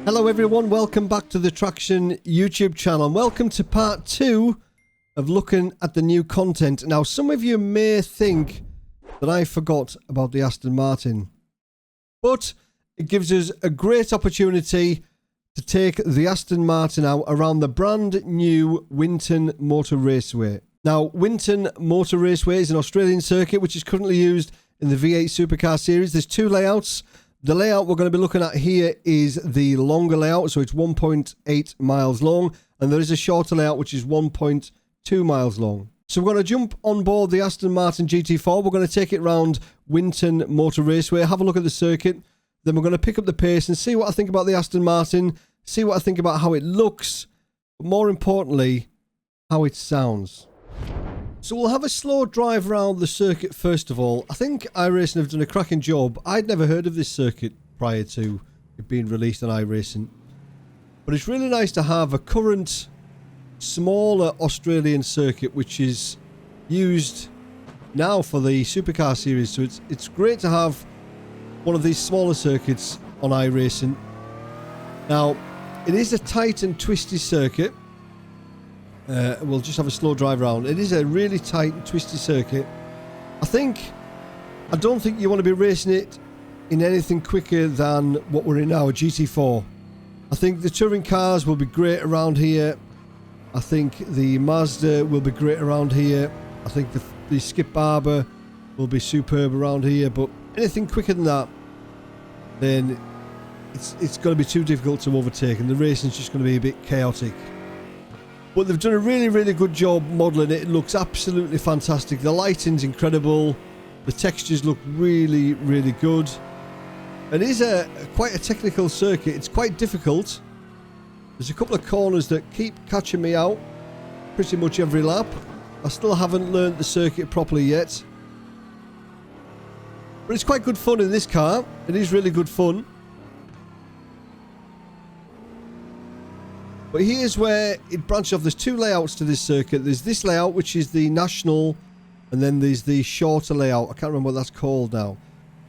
Hello everyone, welcome back to the Traxion YouTube channel and welcome to part 2 of looking at the new content. Now some of you may think that I forgot about the Aston Martin, but it gives us a great opportunity to take the Aston Martin out around the brand new Winton Motor Raceway. Now Winton Motor Raceway is an Australian circuit which is currently used in the V8 Supercar series. There's two layouts. The layout we're going to be looking at here is the longer layout, so it's 1.8 miles long, and there is a shorter layout which is 1.2 miles long. So we're going to jump on board the Aston Martin GT4. We're going to take it around Winton Motor Raceway, have a look at the circuit, then we're going to pick up the pace and see what I think about the Aston Martin, see what I think about how it looks, but more importantly, how it sounds. So we'll have a slow drive around the circuit first of all. I think iRacing have done a cracking job. I'd never heard of this circuit prior to it being released on iRacing. But it's really nice to have a current, smaller Australian circuit which is used now for the Supercar series. So it's great to have one of these smaller circuits on iRacing. Now, it is a tight and twisty circuit. We'll just have a slow drive around. It is a really tight and twisty circuit. I don't think you want to be racing it in anything quicker than what we're in now, a GT4. I think the touring cars will be great around here. I think the Mazda will be great around here. I think the Skip Barber will be superb around here. But anything quicker than that, then it's going to be too difficult to overtake, and the racing's just going to be a bit chaotic. But they've done a really, really good job modelling it. It looks absolutely fantastic. The lighting's incredible. The textures look really, really good. And it is quite a technical circuit. It's quite difficult. There's a couple of corners that keep catching me out pretty much every lap. I still haven't learned the circuit properly yet. But it's quite good fun in this car. It is really good fun. But here's where it branches off. There's two layouts to this circuit. There's this layout, which is the national, and then there's the shorter layout. I can't remember what that's called now.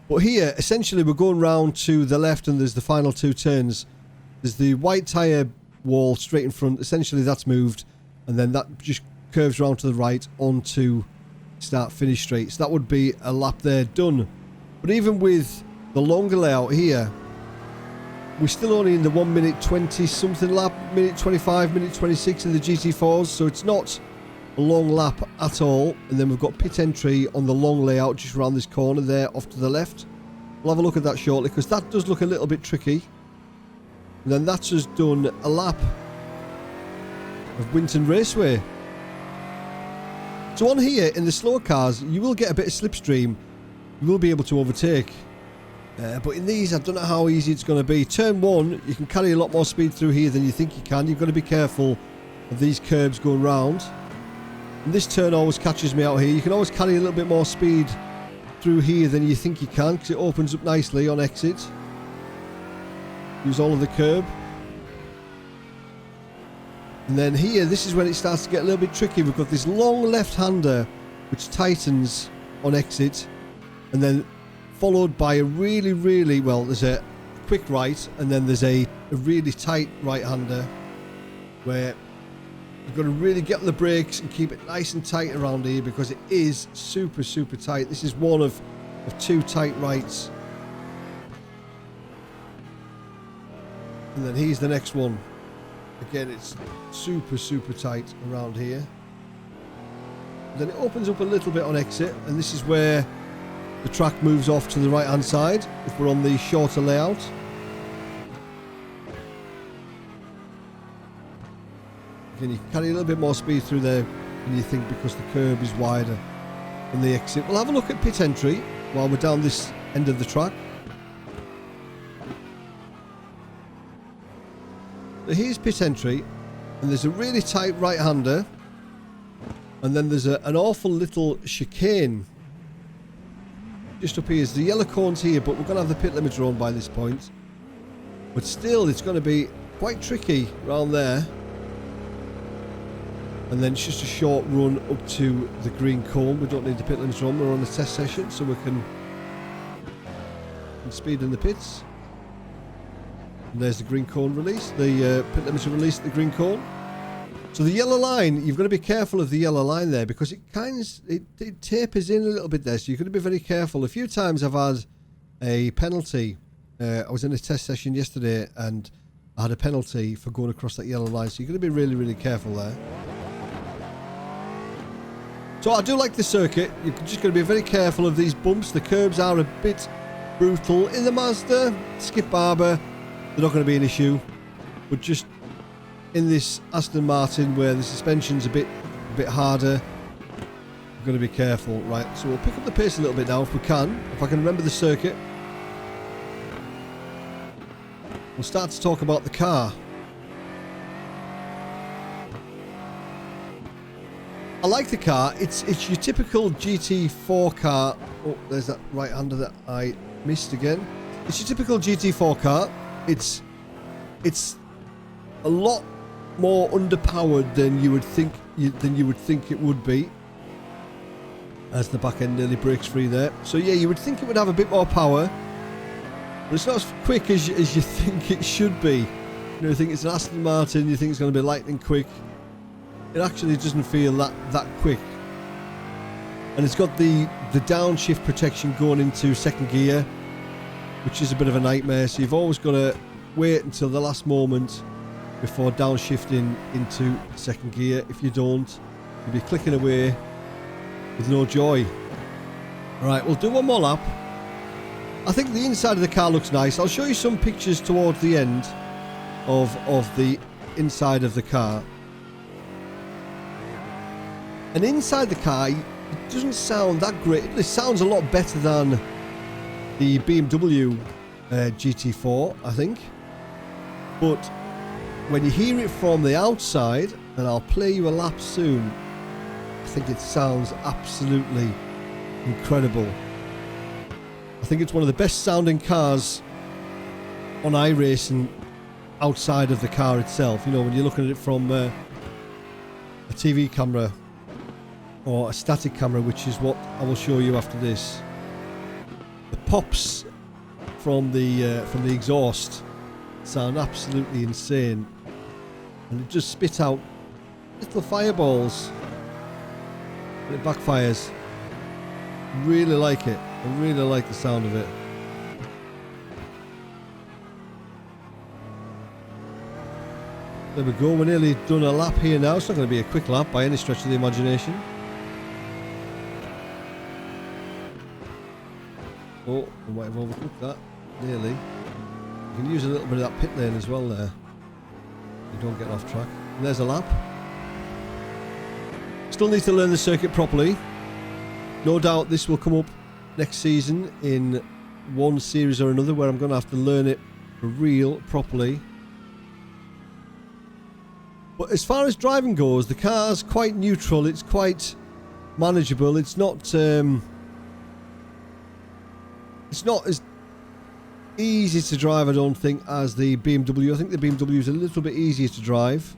But here, essentially, we're going round to the left, and there's the final two turns. There's the white tyre wall straight in front. Essentially, that's moved, and then that just curves around to the right onto start-finish straight. So that would be a lap there done. But even with the longer layout here, we're still only in the 1 minute 20 something lap, minute 25, minute 26 in the GT4s, so it's not a long lap at all. And then we've got pit entry on the long layout just around this corner there off to the left. We'll have a look at that shortly because that does look a little bit tricky. And then that's just done a lap of Winton Raceway. So on here in the slower cars, you will get a bit of slipstream. You will be able to overtake. But in these, I don't know how easy it's going to be. Turn 1, you can carry a lot more speed through here than you think you can. You've got to be careful of these curbs going round. And this turn always catches me out here. You can always carry a little bit more speed through here than you think you can because it opens up nicely on exit. Use all of the curb. And then here, this is when it starts to get a little bit tricky. We've got this long left-hander which tightens on exit, and then followed by a really, really, well, there's a quick right, and then there's a really tight right-hander where you've got to really get on the brakes and keep it nice and tight around here because it is super, super tight. This is one of two tight rights. And then here's the next one. Again, it's super, super tight around here. And then it opens up a little bit on exit, and this is where the track moves off to the right hand side if we're on the shorter layout. Again, you can carry a little bit more speed through there than you think because the curb is wider than the exit. We'll have a look at pit entry while we're down this end of the track. So here's pit entry, and there's a really tight right hander, and then there's an awful little chicane just up here. Is the yellow cones here, but we're going to have the pit limiter on by this point. But still, it's going to be quite tricky around there. And then it's just a short run up to the green cone. We don't need the pit limiter on. We're on a test session, so we can speed in the pits. And there's the green cone release. The pit limiter release, the green cone. So the yellow line, you've got to be careful of the yellow line there because it it tapers in a little bit there. So you've got to be very careful. A few times I've had a penalty. I was in a test session yesterday and I had a penalty for going across that yellow line. So you've got to be really, really careful there. So I do like the circuit. You're just going to be very careful of these bumps. The curbs are a bit brutal. In the Mazda, Skip Barber, they're not going to be an issue. But just in this Aston Martin where the suspension's a bit harder, we're going to be careful. Right, so we'll pick up the pace a little bit now if we can. If I can remember the circuit. We'll start to talk about the car. I like the car. It's your typical GT4 car. Oh, there's that right-hander that I missed again. It's your typical GT4 car. It's a lot more underpowered than you would think it would be. As the back end nearly breaks free there. So yeah, you would think it would have a bit more power, but it's not as quick as you think it should be. You know, you think it's an Aston Martin, you think it's going to be lightning quick. It actually doesn't feel that quick. And it's got the downshift protection going into second gear, which is a bit of a nightmare. So you've always got to wait until the last moment before downshifting into second gear. If you don't, you'll be clicking away with no joy. Alright, we'll do one more lap. I think the inside of the car looks nice. I'll show you some pictures towards the end of the inside of the car. And inside the car, it doesn't sound that great. It sounds a lot better than the BMW GT4, I think. But when you hear it from the outside, and I'll play you a lap soon, I think it sounds absolutely incredible. I think it's one of the best sounding cars on iRacing outside of the car itself. You know, when you're looking at it from a TV camera or a static camera, which is what I will show you after this. The pops from the exhaust sound absolutely insane, and it just spit out little fireballs when it backfires. Really like it. I really like the sound of it. There we go. We're nearly done a lap here now. It's not going to be a quick lap by any stretch of the imagination. Oh, I might have overcooked that. Nearly. You can use a little bit of that pit lane as well there. You don't get off track. And there's a lap. Still need to learn the circuit properly. No doubt this will come up next season in one series or another where I'm going to have to learn it for real properly. But as far as driving goes, the car's quite neutral. It's quite manageable. It's not as easy to drive, I don't think, as the BMW. I think the BMW is a little bit easier to drive.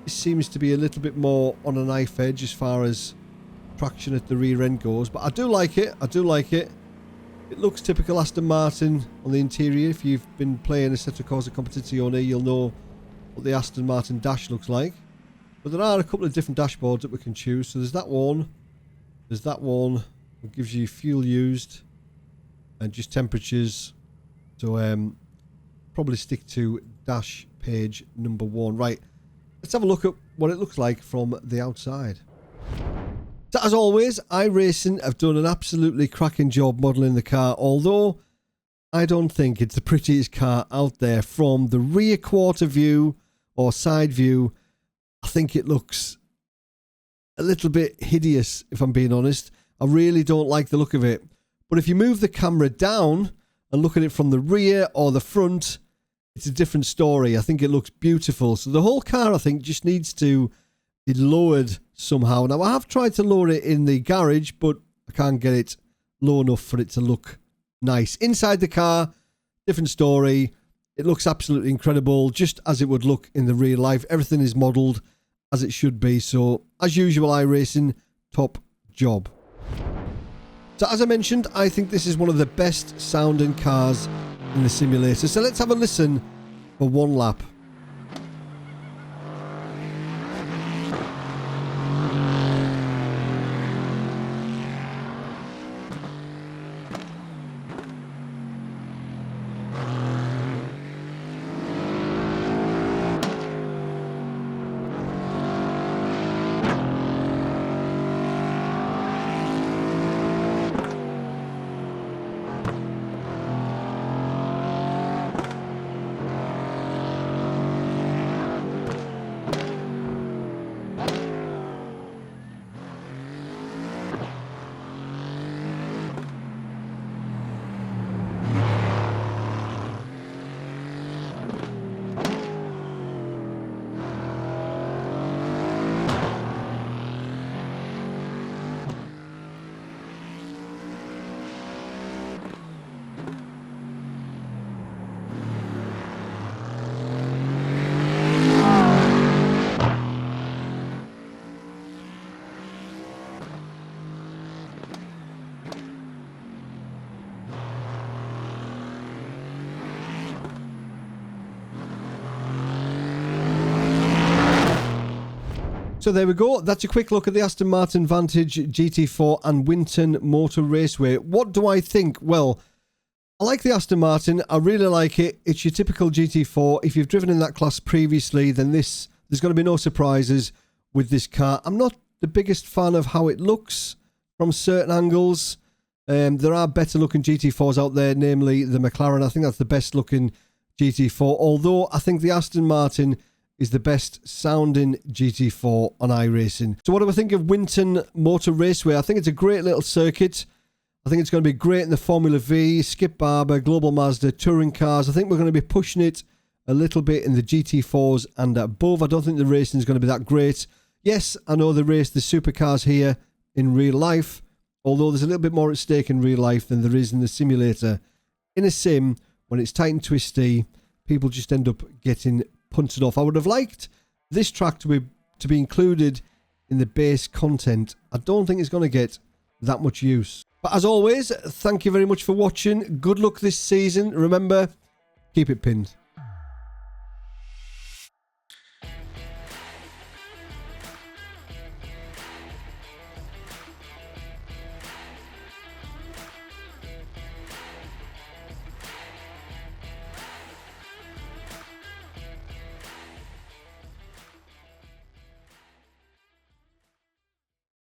This seems to be a little bit more on a knife edge as far as traction at the rear end goes, but I do like it. I do like it. It looks typical Aston Martin on the interior. If you've been playing Assetto Corsa Competizione, you'll know what the Aston Martin dash looks like. But there are a couple of different dashboards that we can choose. So there's that one. There's that one that gives you fuel used and just temperatures. So probably stick to dash page number 1. Right, let's have a look at what it looks like from the outside. So as always, iRacing have done an absolutely cracking job modelling the car, although I don't think it's the prettiest car out there. From the rear quarter view or side view, I think it looks a little bit hideous, if I'm being honest. I really don't like the look of it. But if you move the camera down and look at it from the rear or the front, it's a different story. I think it looks beautiful. So the whole car, I think, just needs to be lowered somehow. Now, I have tried to lower it in the garage, but I can't get it low enough for it to look nice. Inside the car, different story. It looks absolutely incredible, just as it would look in the real life. Everything is modelled as it should be. So, as usual, iRacing, top job. So, as I mentioned, I think this is one of the best sounding cars in the simulator. So let's have a listen for one lap. So there we go. That's a quick look at the Aston Martin Vantage GT4 and Winton Motor Raceway. What do I think? Well, I like the Aston Martin. I really like it. It's your typical GT4. If you've driven in that class previously, then there's going to be no surprises with this car. I'm not the biggest fan of how it looks from certain angles. There are better looking GT4s out there, namely the McLaren. I think that's the best looking GT4. Although I think the Aston Martin is the best sounding GT4 on iRacing. So what do I think of Winton Motor Raceway? I think it's a great little circuit. I think it's going to be great in the Formula V, Skip Barber, Global Mazda, touring cars. I think we're going to be pushing it a little bit in the GT4s and above. I don't think the racing is going to be that great. Yes, I know they race the supercars here in real life, although there's a little bit more at stake in real life than there is in the simulator. In a sim, when it's tight and twisty, people just end up getting punted off. I would have liked this track to be included in the base content. I don't think it's going to get that much use. But as always, thank you very much for watching. Good luck this season. Remember, keep it pinned.